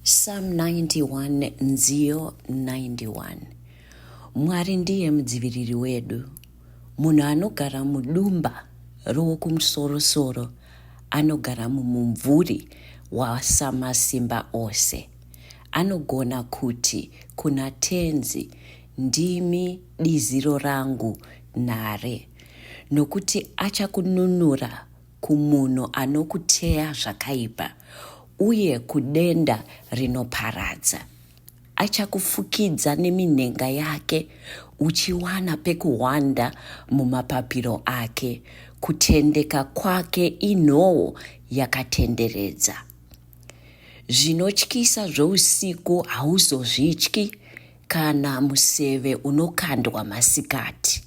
Psalm 91 nziyo 91. Mwari ndiye mudziviriri wedu. Munhu anogara mudumba rokumusoro-soro anogara mumumvuri wasamasimba ose. Anogona kuti kuna tenzi, ndimi diziro rangu nhare, nokuti achakununura kumunhu anokuteya zvakaipa uye kudenda rinoparadza. Achakufukidza neminhenga yake, uchiwana pekuhwanda mumapapiro ake. Kutendeka kwake inhoo yakatenderedza. Zvinotyisa zvousiku hauzozvityi, kana museve unokandwa masikati,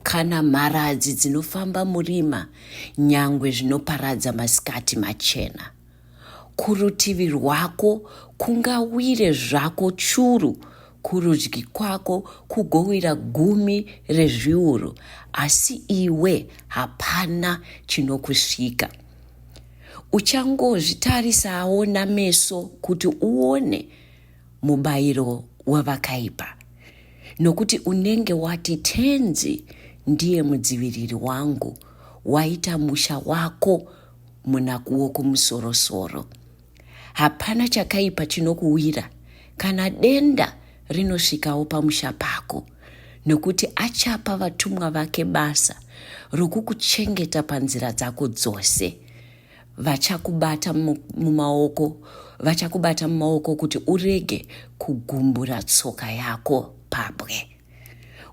kana mharadzi dzinofamba murima, nyangwe zvinoparadza masikati machena. Kurutivi rwako kungawire zvako churu, kurudyi kwako kugowira 10 rezviuru, asi iwe hapana chinokusvika. Uchangozvitarisawo nameso kuti uone mubayiro wavakaipa, nokuti unenge wati tenzi ndiye mudziviriri wangu, waita musha wako muna wokumusoro-soro. Hapana chakaipa chinokuwira, kana denda rinosvikawo pamusha pako, nokuti achapa vatumwa vake basa rokukuchengeta panzira dzako dzose. Vachakubata mumaoko kuti urege kugumbura tsoka yako pabwe.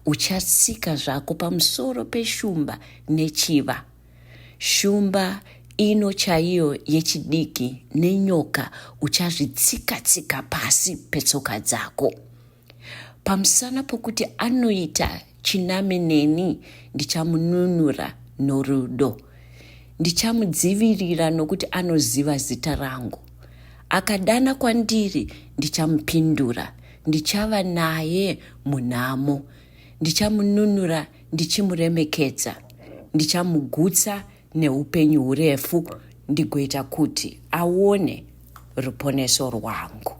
Uchatsika zvako pamusoro peshumba nechiva. Shumba ino chaiyo yechidiki nenyoka uchazvitsika-tsika pasi petsoka dzako. Pamusana pokuti anoita chiname neni, ndichamununura norudo. Ndichamudzivirira nokuti anoziva zita rangu. Akadana kwandiri, ndichamupindura. Ndichava naye munhamo. Ndichamununura ndichimuremekedza. Ndichamugutsa neupenyu hurefu, ndigoita kuti aone ruponeso rwangu.